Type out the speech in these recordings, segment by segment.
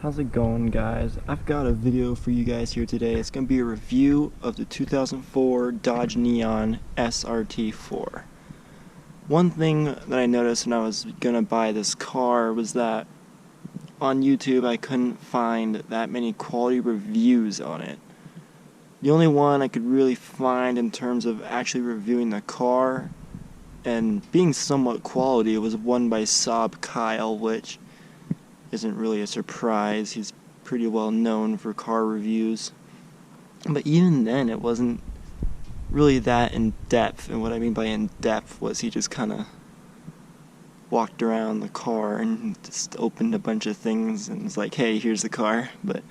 How's it going, guys? I've got a video for you guys here today. It's going to be a review of the 2004 Dodge Neon SRT-4. One thing that I noticed when I was going to buy this car was that on YouTube I couldn't find that many quality reviews on it. The only one I could really find in terms of actually reviewing the car and being somewhat quality was one by Saab Kyle, which isn't really a surprise. He's pretty well known for car reviews. But even then, it wasn't really that in-depth. And what I mean by in-depth was he just kind of walked around the car and just opened a bunch of things and was like, hey, here's the car. But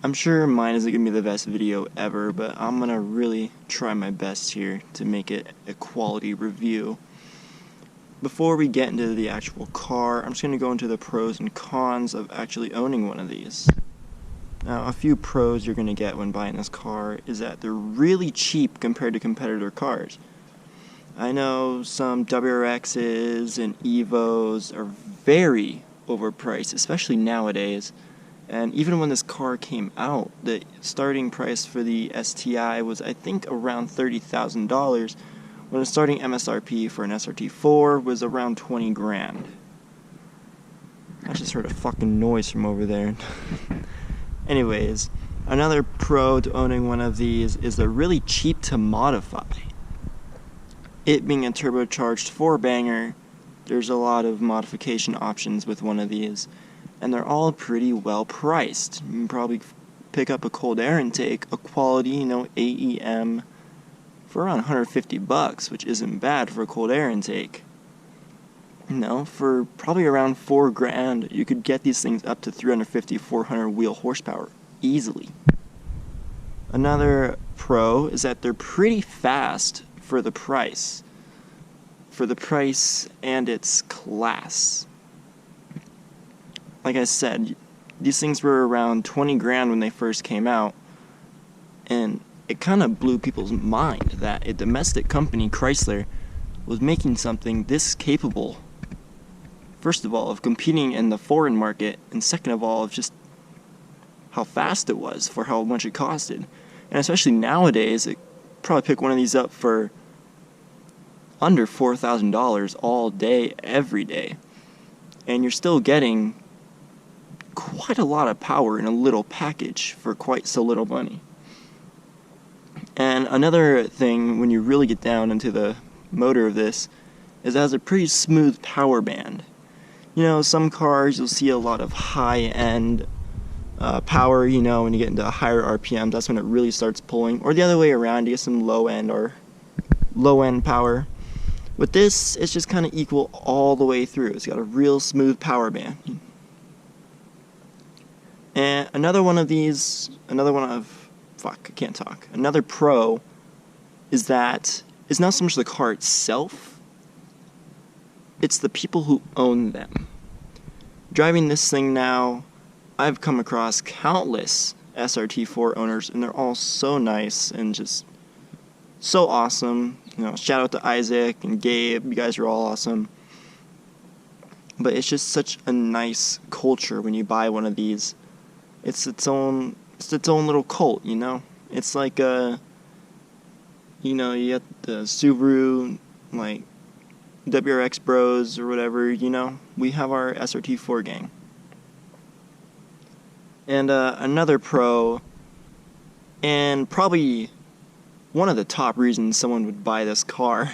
I'm sure mine isn't going to be the best video ever, but I'm going to really try my best here to make it a quality review. Before we get into the actual car, I'm just going to go into the pros and cons of actually owning one of these. Now, a few pros you're going to get when buying this car is that they're really cheap compared to competitor cars. I know some WRXs and Evos are very overpriced, especially nowadays. And even when this car came out, the starting price for the STI was, I think, around $30,000. When the starting MSRP for an SRT-4 was around 20 grand. I just heard a fucking noise from over there. Anyways, another pro to owning one of these is they're really cheap to modify. It being a turbocharged 4-banger, there's a lot of modification options with one of these, and they're all pretty well priced. You can probably pick up a cold air intake, a quality, AEM, for around $150, which isn't bad for a cold air intake. For probably around $4 grand, you could get these things up to 350, 400 wheel horsepower easily. Another pro is that they're pretty fast for the price. For the price and its class. Like I said, these things were around 20 grand when they first came out, and it kind of blew people's mind that a domestic company, Chrysler, was making something this capable. First of all, of competing in the foreign market, and second of all, of just how fast it was for how much it costed. And especially nowadays, it probably pick one of these up for under $4,000 all day, every day. And you're still getting quite a lot of power in a little package for quite so little money. And another thing, when you really get down into the motor of this, is it has a pretty smooth power band. Some cars you'll see a lot of high-end power, when you get into higher RPMs, that's when it really starts pulling. Or the other way around, you get some low-end power. With this, it's just kind of equal all the way through. It's got a real smooth power band. And another pro is that it's not so much the car itself, it's the people who own them. Driving this thing now, I've come across countless SRT-4 owners, and they're all so nice and just so awesome. Shout out to Isaac and Gabe, you guys are all awesome. But it's just such a nice culture when you buy one of these. It's its own little cult, It's like you got the Subaru, like WRX bros or whatever, We have our SRT-4 gang. And another pro, and probably one of the top reasons someone would buy this car,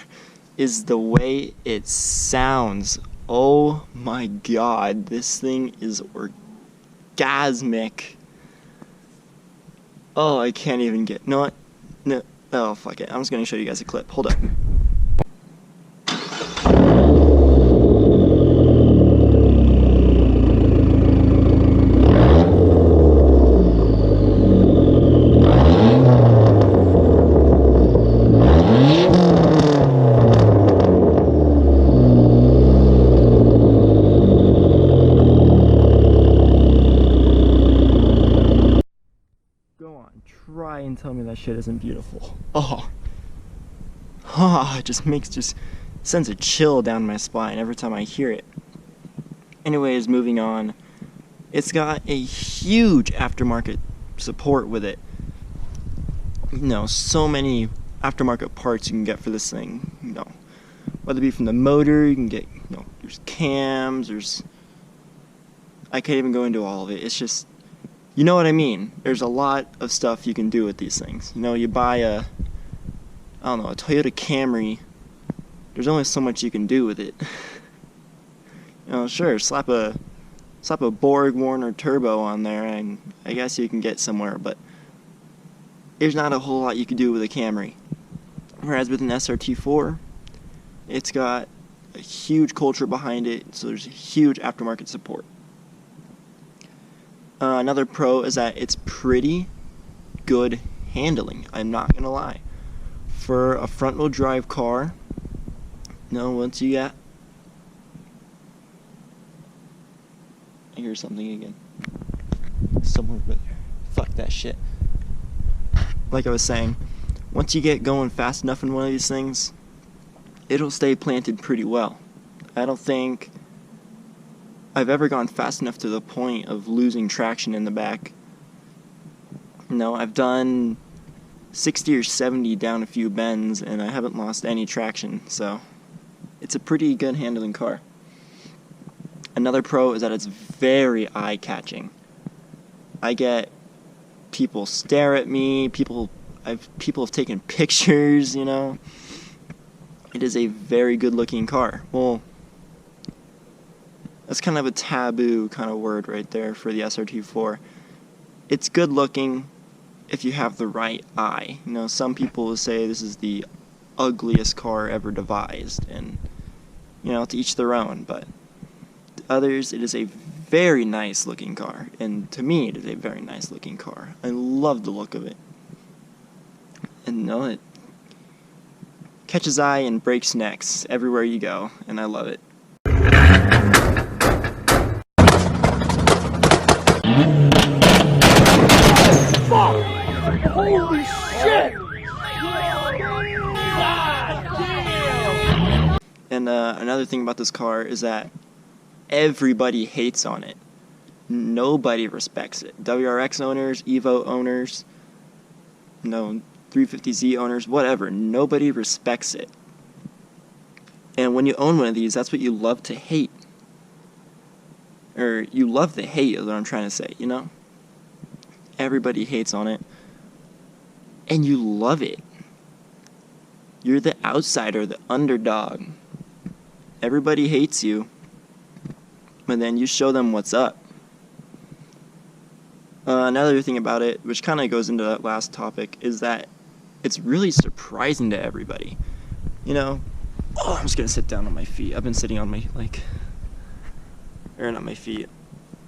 is the way it sounds. Oh my god, this thing is orgasmic. Oh, I can't even get... No, oh, fuck it. I'm just gonna show you guys a clip. Hold up. Try and tell me that shit isn't beautiful. It just sends a chill down my spine every time I hear it. Anyways, moving on. It's got a huge aftermarket support with it. You know, so many aftermarket parts you can get for this thing. You know, whether it be from the motor, you can get, you know, there's cams, I can't even go into all of it. It's just, you know what I mean. There's a lot of stuff you can do with these things. You know, you buy a Toyota Camry, there's only so much you can do with it. You know, sure, slap a Borg Warner turbo on there, and I guess you can get somewhere, but there's not a whole lot you can do with a Camry. Whereas with an SRT-4, it's got a huge culture behind it, so there's a huge aftermarket support. Another pro is that it's pretty good handling, I'm not gonna lie. For a front-wheel drive car, you know, once you get... I hear something again. Somewhere over there. Fuck that shit. Like I was saying, once you get going fast enough in one of these things, it'll stay planted pretty well. I don't think I've ever gone fast enough to the point of losing traction in the back. No, I've done 60 or 70 down a few bends and I haven't lost any traction, so it's a pretty good handling car. Another pro is that it's very eye-catching. I get people stare at me, people have taken pictures, you know. It is a very good-looking car. Well, that's kind of a taboo kind of word right there for the SRT-4. It's good-looking if you have the right eye. You know, some people will say this is the ugliest car ever devised, and, you know, to each their own, but to others, it is a very nice looking car, and to me, it is a very nice looking car. I love the look of it. And, you know, it catches eye and breaks necks everywhere you go, and I love it. Holy shit! And another thing about this car is that everybody hates on it. Nobody respects it. WRX owners, Evo owners, you know, 350Z owners, whatever. Nobody respects it. And when you own one of these, that's what you love to hate. Or you love to hate is what I'm trying to say, you know? Everybody hates on it. And you love it. You're the outsider, the underdog. Everybody hates you. But then you show them what's up. Another thing about it, which kind of goes into that last topic, is that it's really surprising to everybody. You know, oh, I'm just going to sit down on my feet. I've been sitting on my, or not my feet,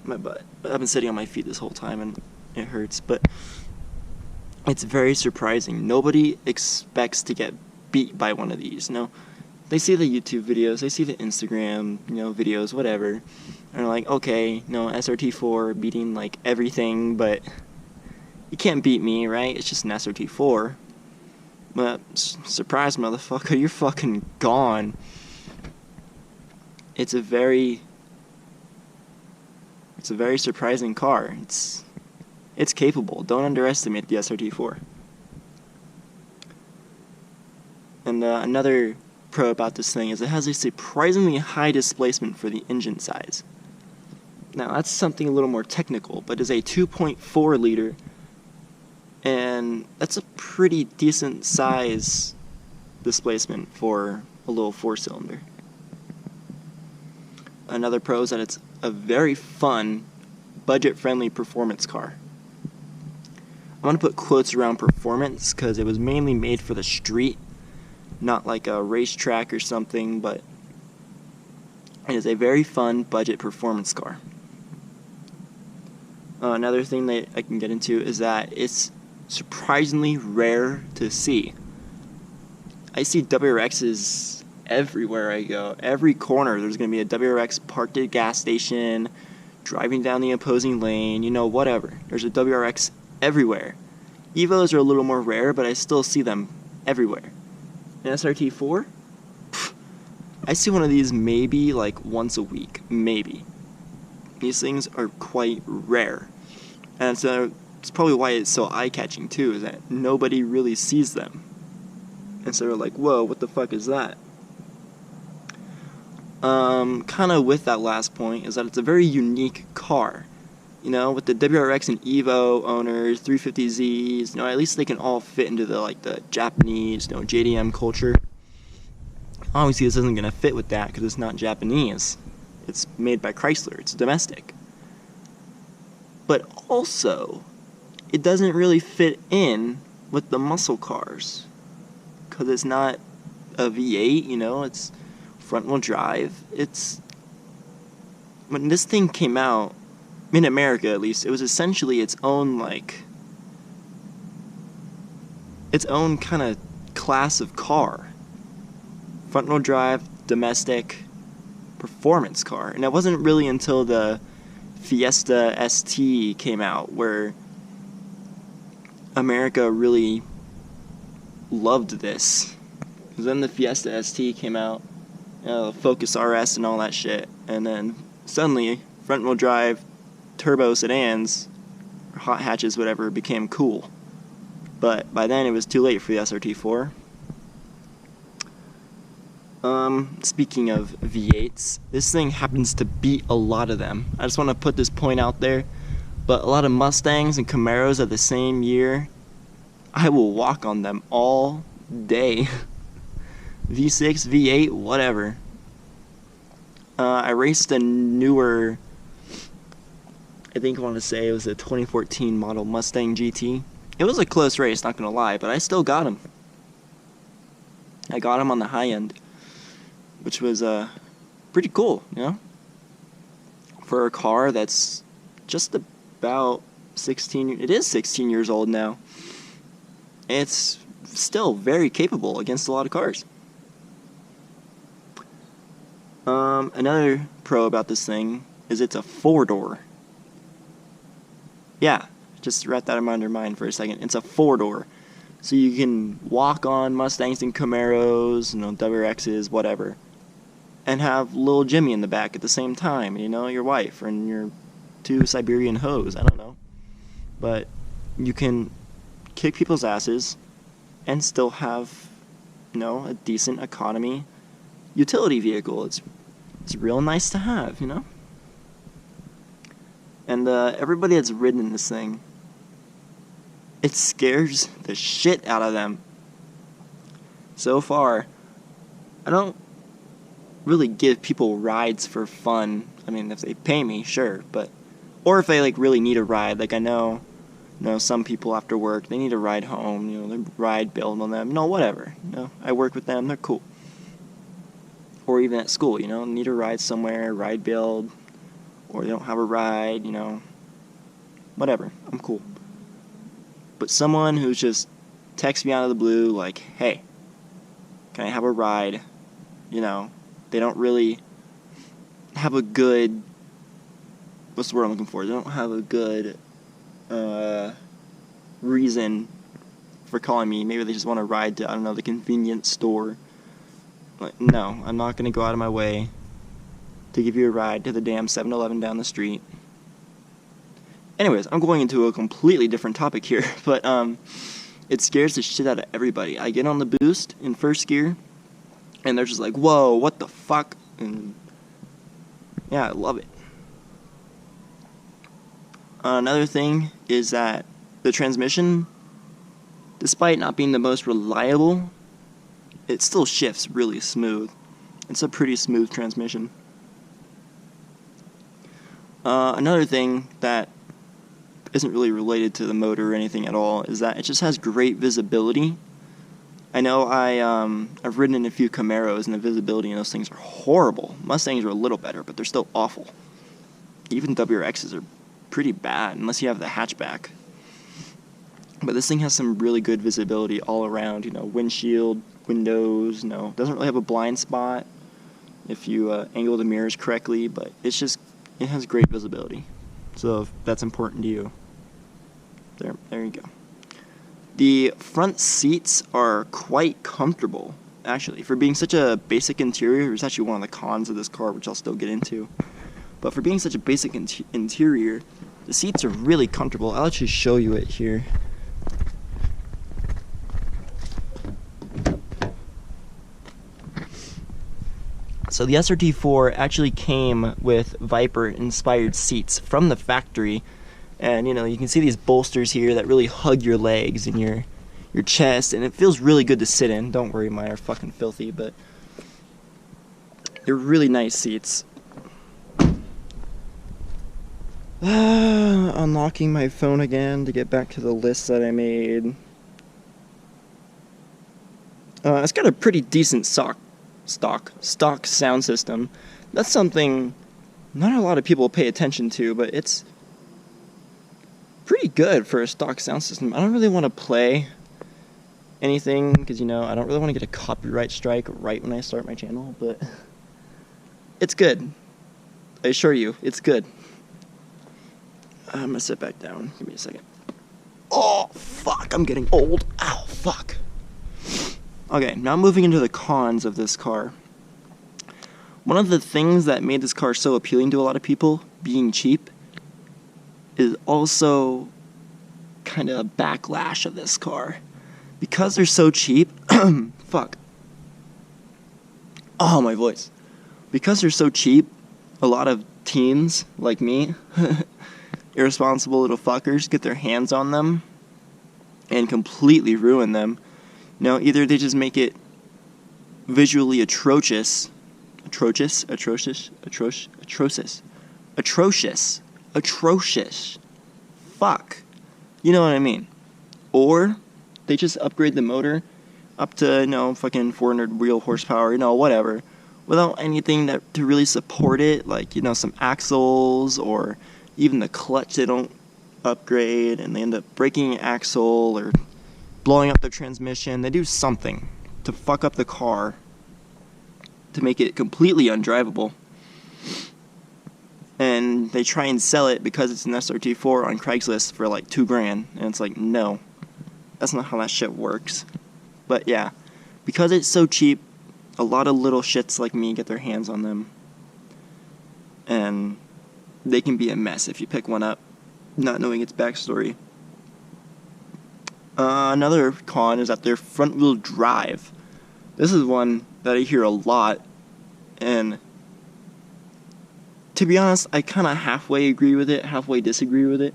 my butt. I've been sitting on my feet this whole time and it hurts, but it's very surprising. Nobody expects to get beat by one of these, you know? They see the YouTube videos, they see the Instagram, you know, videos, whatever, and they're like, okay, you know, SRT-4 beating, like, everything, but you can't beat me, right? It's just an SRT-4. But, surprise, motherfucker, you're fucking gone. It's a very surprising car. It's capable. Don't underestimate the SRT-4. And another pro about this thing is it has a surprisingly high displacement for the engine size. Now that's something a little more technical, but it's a 2.4 liter, and that's a pretty decent size displacement for a little 4-cylinder. Another pro is that it's a very fun, budget-friendly performance car. I'm going to put quotes around performance because it was mainly made for the street, not like a racetrack or something, but it is a very fun budget performance car. Another thing that I can get into is that it's surprisingly rare to see. I see WRXs everywhere I go. Every corner there's going to be a WRX parked at a gas station, driving down the opposing lane, you know, whatever. There's a WRX everywhere. Evos are a little more rare, but I still see them everywhere. An SRT-4? I see one of these maybe like once a week, maybe. These things are quite rare. And so it's probably why it's so eye-catching too, is that nobody really sees them. And so they're like, whoa, what the fuck is that? Kind of with that last point is that it's a very unique car. You know, with the WRX and Evo owners, 350Zs, you know, at least they can all fit into the Japanese, you know, JDM culture. Obviously, this isn't going to fit with that because it's not Japanese. It's made by Chrysler. It's domestic. But also, it doesn't really fit in with the muscle cars because it's not a V8, you know, it's front-wheel drive. When this thing came out, in America at least, it was essentially its own kind of class of car. Front-wheel drive, domestic, performance car. And it wasn't really until the Fiesta ST came out where America really loved this. Because then the Fiesta ST came out, Focus RS and all that shit, and then suddenly front-wheel drive turbo sedans, or hot hatches, whatever, became cool. But by then it was too late for the SRT-4. Speaking of V8s, this thing happens to beat a lot of them. I just want to put this point out there, but a lot of Mustangs and Camaros of the same year, I will walk on them all day. V6, V8, whatever. I raced a newer, I think I want to say it was a 2014 model Mustang GT. It was a close race, not gonna lie, but I still got him. I got him on the high end, which was pretty cool, you know? For a car that's just about 16, it is 16 years old now. It's still very capable against a lot of cars. Another pro about this thing is it's a 4-door. Yeah, just wrap that in your mind for a second. It's a 4-door. So you can walk on Mustangs and Camaros, you know, WRXs, whatever, and have little Jimmy in the back at the same time, you know, your wife and your 2 Siberian hoes, I don't know. But you can kick people's asses and still have, you know, a decent economy utility vehicle. It's real nice to have, you know? And everybody that's ridden this thing, it scares the shit out of them. So far, I don't really give people rides for fun. I mean, if they pay me, sure, but or if they really need a ride. Like I know, you know, some people after work, they need a ride home, you know, they ride build on them, whatever. You know, I work with them, they're cool. Or even at school, you know, need a ride somewhere, ride build, or they don't have a ride, you know, whatever, I'm cool. But someone who's just texts me out of the blue like, hey, can I have a ride? You know, they don't really have a good, what's the word I'm looking for? They don't have a good reason for calling me. Maybe they just want to ride to, I don't know, the convenience store. Like, no, I'm not going to go out of my way to give you a ride to the damn 7-Eleven down the street. Anyways, I'm going into a completely different topic here, but it scares the shit out of everybody. I get on the boost in first gear, and they're just like, whoa, what the fuck? And yeah, I love it. Another thing is that the transmission, despite not being the most reliable, it still shifts really smooth. It's a pretty smooth transmission. Another thing that isn't really related to the motor or anything at all is that it just has great visibility. I know I've ridden in a few Camaros and the visibility in those things are horrible. Mustangs are a little better, but they're still awful. Even WRXs are pretty bad unless you have the hatchback. But this thing has some really good visibility all around, you know, windshield, windows, you know, doesn't really have a blind spot if you angle the mirrors correctly, but it has great visibility. So if that's important to you, there you go. The front seats are quite comfortable, actually. For being such a basic interior, it's actually one of the cons of this car, which I'll still get into. But for being such a basic interior, the seats are really comfortable. I'll actually show you it here. So the SRT-4 actually came with Viper-inspired seats from the factory, and you can see these bolsters here that really hug your legs and your chest, and it feels really good to sit in. Don't worry, mine are fucking filthy, but they're really nice seats. Unlocking my phone again to get back to the list that I made. It's got a pretty decent stock sound system. That's something not a lot of people pay attention to, but it's pretty good for a stock sound system. I don't really want to play anything because I don't really want to get a copyright strike right when I start my channel, but it's good. I assure you, it's good. I'm gonna sit back down. Give me a second. Oh, fuck, I'm getting old. Ow, fuck. Okay, now moving into the cons of this car. One of the things that made this car so appealing to a lot of people, being cheap, is also kind of a backlash of this car. Because they're so cheap, fuck. Oh, my voice. Because they're so cheap, a lot of teens like me, irresponsible little fuckers, get their hands on them and completely ruin them. Either they just make it visually atrocious. Fuck. You know what I mean. Or they just upgrade the motor up to, fucking 400 wheel horsepower, whatever, without anything to really support it, like, some axles, or even the clutch they don't upgrade, and they end up breaking an axle, or blowing up their transmission. They do something to fuck up the car to make it completely undrivable. And they try and sell it because it's an SRT-4 on Craigslist for like $2,000, and it's like, no, that's not how that shit works. But yeah, because it's so cheap, a lot of little shits like me get their hands on them, and they can be a mess if you pick one up not knowing its backstory. Another con is that they're front-wheel drive. This is one that I hear a lot, and to be honest, I kind of halfway agree with it, halfway disagree with it.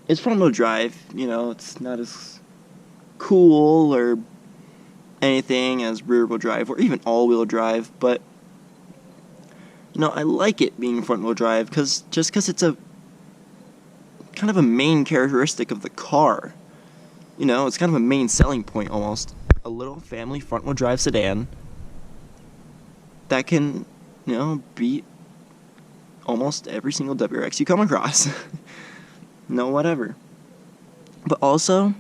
It's front-wheel drive, it's not as cool or anything as rear-wheel drive, or even all-wheel drive, but I like it being front-wheel drive because it's a kind of a main characteristic of the car. It's kind of a main selling point almost. A little family front-wheel drive sedan that can, beat almost every single WRX you come across. Whatever. But also,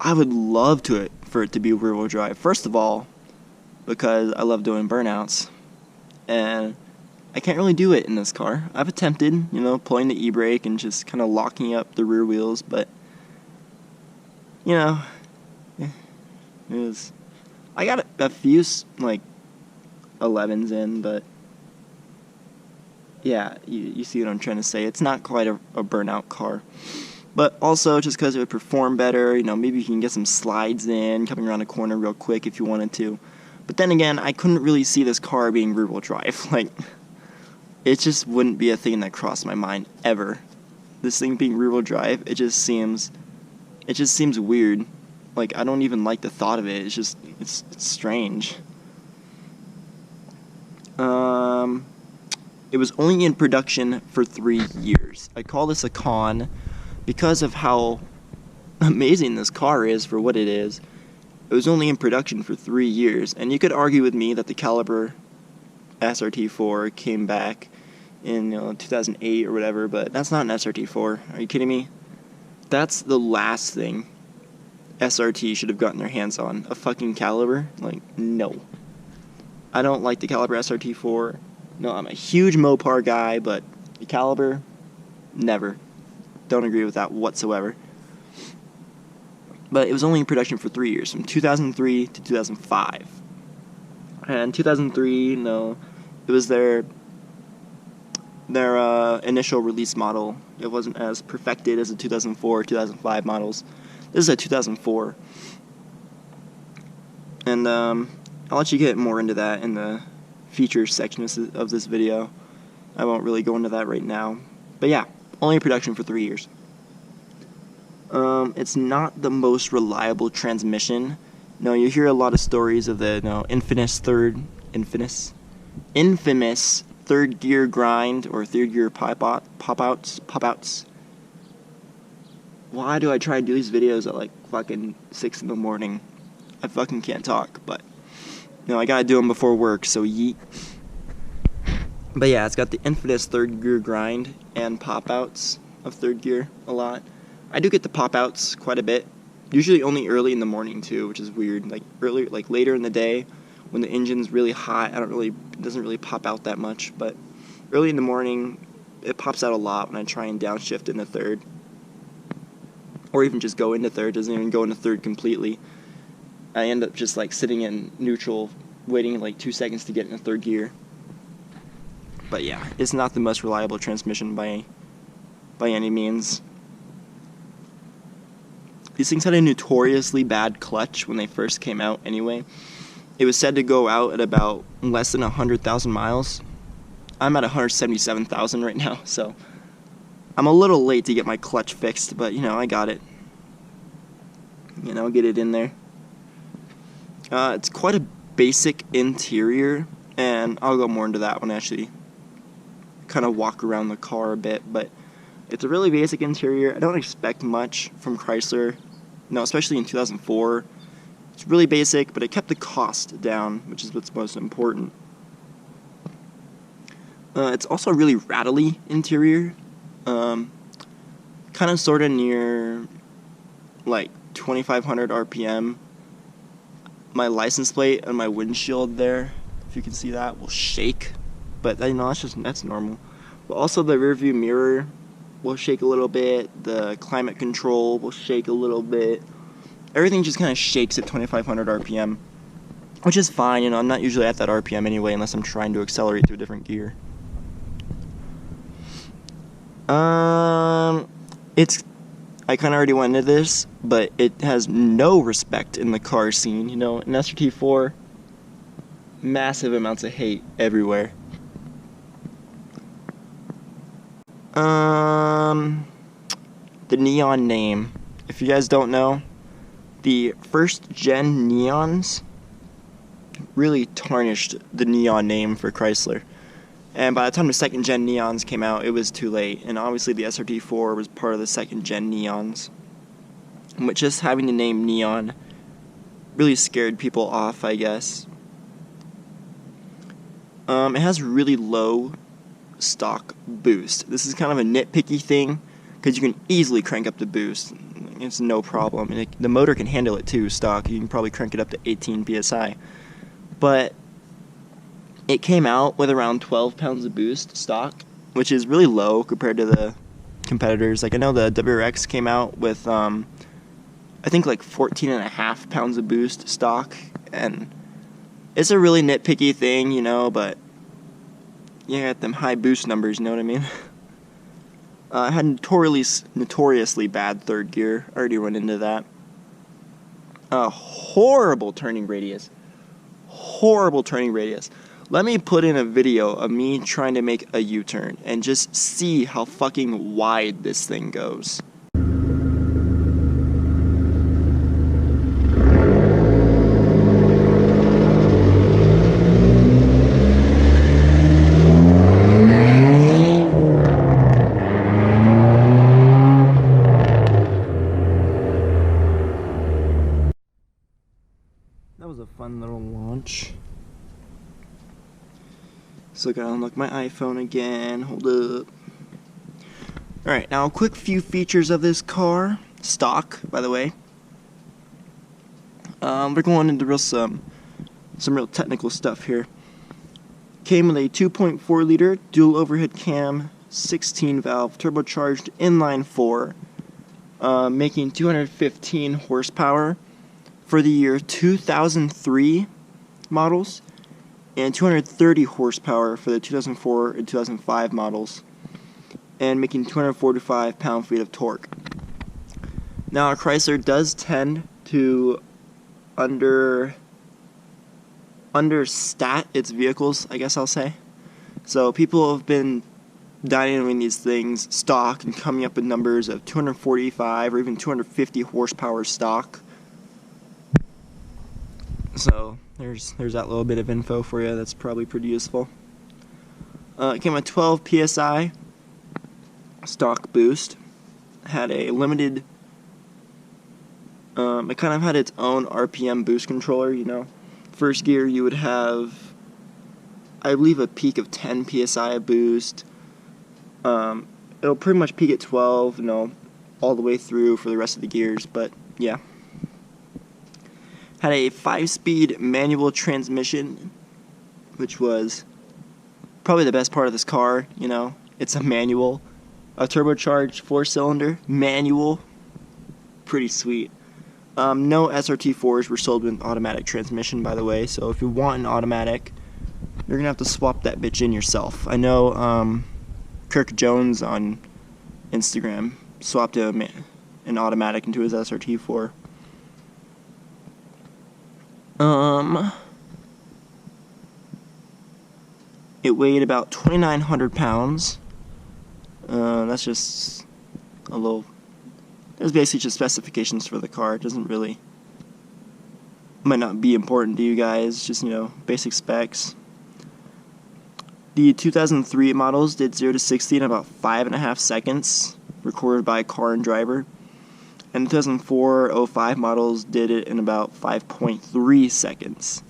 I would love for it to be rear-wheel drive. First of all, because I love doing burnouts, and I can't really do it in this car. I've attempted, pulling the e-brake and just kind of locking up the rear wheels, but, it was, I got a few, 11s in, but, yeah, you see what I'm trying to say. It's not quite a burnout car. But also, just because it would perform better, maybe you can get some slides in, coming around a corner real quick if you wanted to. But then again, I couldn't really see this car being rear-wheel drive. It just wouldn't be a thing that crossed my mind ever. This thing being rear-wheel drive, it just seems weird. I don't even like the thought of it. It's strange. It was only in production for 3 years. I call this a con because of how amazing this car is for what it is. It was only in production for 3 years, and you could argue with me that the caliber SRT-4 came back in 2008 or whatever, but that's not an SRT-4. Are you kidding me? That's the last thing SRT should have gotten their hands on. A fucking caliber? No. I don't like the caliber SRT-4. No, I'm a huge Mopar guy, but the caliber, never. Don't agree with that whatsoever. But it was only in production for 3 years, from 2003 to 2005. And 2003, it was their their initial release model. It wasn't as perfected as the 2004, 2005 models. This is a 2004. And I'll let you get more into that in the features section of this video. I won't really go into that right now. But yeah, only in production for 3 years. It's not the most reliable transmission. No, you hear a lot of stories of the infamous third gear grind or third gear pop outs. Why do I try to do these videos at like fucking 6 in the morning? I fucking can't talk, but I gotta do them before work, so yeet. But yeah, it's got the infamous third gear grind and pop outs of third gear a lot. I do get the pop outs quite a bit. Usually only early in the morning too, which is weird. Like later in the day when the engine's really hot, it doesn't really pop out that much, but early in the morning it pops out a lot when I try and downshift into third. Or even just go into third, doesn't even go into third completely. I end up just like sitting in neutral, waiting like 2 seconds to get into third gear. But yeah, it's not the most reliable transmission by any means. These things had a notoriously bad clutch when they first came out anyway. It was said to go out at about less than 100,000 miles. I'm at 177,000 right now, so I'm a little late to get my clutch fixed, but I got it. Get it in there. It's quite a basic interior, and I'll go more into that when I actually kind of walk around the car a bit, but it's a really basic interior. I don't expect much from Chrysler, especially in 2004. It's really basic, but it kept the cost down, which is what's most important. It's also a really rattly interior, kind of sort of near like 2,500 RPM. My license plate and my windshield there, if you can see that, will shake, but that's normal. But also the rear view mirror will shake a little bit, the climate control will shake a little bit. Everything just kind of shakes at 2,500 RPM, which is fine. I'm not usually at that RPM anyway unless I'm trying to accelerate through a different gear. I kind of already went into this, but it has no respect in the car scene. An SRT-4, massive amounts of hate everywhere. The neon name. If you guys don't know, the first gen neons really tarnished the neon name for Chrysler. And by the time the second gen neons came out, it was too late. And obviously the SRT-4 was part of the second gen neons. But just having the name neon really scared people off, I guess. It has really low stock boost. This is kind of a nitpicky thing, because you can easily crank up the boost. It's no problem. And the motor can handle it too, stock. You can probably crank it up to 18 PSI. But it came out with around 12 pounds of boost stock, which is really low compared to the competitors. Like, I know the WRX came out with, I think like 14.5 pounds of boost stock, and it's a really nitpicky thing, but you got them high boost numbers, you know what I mean? I had notoriously bad third gear. I already went into that. Horrible turning radius. Let me put in a video of me trying to make a U-turn and just see how fucking wide this thing goes. That was a fun little launch. So I gotta unlock my iPhone again. Hold up. Alright, now a quick few features of this car. Stock, by the way. We're going into some real technical stuff here. Came with a 2.4 liter dual overhead cam, 16 valve turbocharged inline 4, making 215 horsepower for the year 2003 models. and 230 horsepower for the 2004 and 2005 models, and making 245 pound-feet of torque. Now, Chrysler does tend to understat its vehicles, I guess I'll say. So people have been dynamoing these things stock and coming up with numbers of 245 or even 250 horsepower stock. So there's that little bit of info for you. That's probably pretty useful. It came with 12 psi stock boost. Had a limited. It kind of had its own RPM boost controller. You know, first gear you would have, I believe, a peak of 10 psi of boost. It'll pretty much peak at 12, you know, all the way through for the rest of the gears. But yeah. Had a 5-speed manual transmission, which was probably the best part of this car. You know, it's a manual, a turbocharged 4-cylinder manual, pretty sweet. No SRT-4s were sold with automatic transmission, by the way. So if you want an automatic, you're gonna have to swap that bitch in yourself. I know Kirk Jones on Instagram swapped an automatic into his SRT-4. It weighed about 2,900 pounds. That's just a little. There's basically just specifications for the car. It doesn't really, might not be important to you guys. Just, you know, basic specs. The 2003 models did 0 to 60 in about 5.5 seconds, recorded by car and driver. And the 2004-05 models did it in about 5.3 seconds.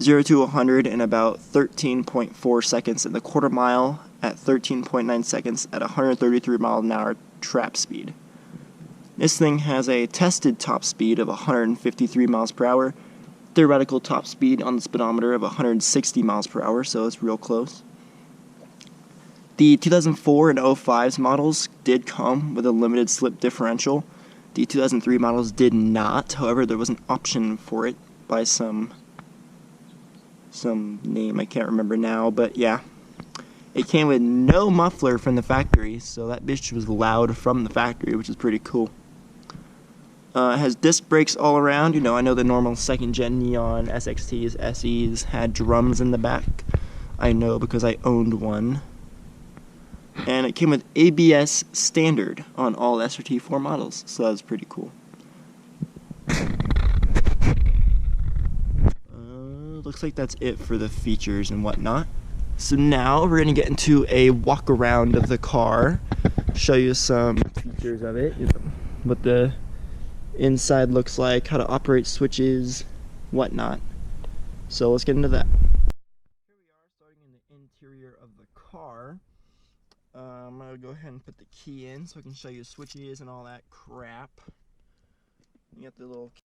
0 to 100 in about 13.4 seconds in the quarter mile, at 13.9 seconds at 133 mile an hour trap speed. This thing has a tested top speed of 153 miles per hour, theoretical top speed on the speedometer of 160 miles per hour, so it's real close. The 2004 and 05's models did come with a limited slip differential. The 2003 models did not. However, there was an option for it by some name I can't remember now, but yeah. It came with no muffler from the factory, so that bitch was loud from the factory, which is pretty cool. It has disc brakes all around. You know, I know the normal second-gen Neon SXTs, SEs had drums in the back. I know because I owned one. And it came with ABS standard on all SRT-4 models, so that was pretty cool. Looks like that's it for the features and whatnot. So now we're going to get into a walk around of the car, show you some features of it, what the inside looks like, how to operate switches, whatnot. So let's get into that. Here we are, starting in the interior of the car. I'm going to go ahead and put the key in so I can show you switches and all that crap. You got the little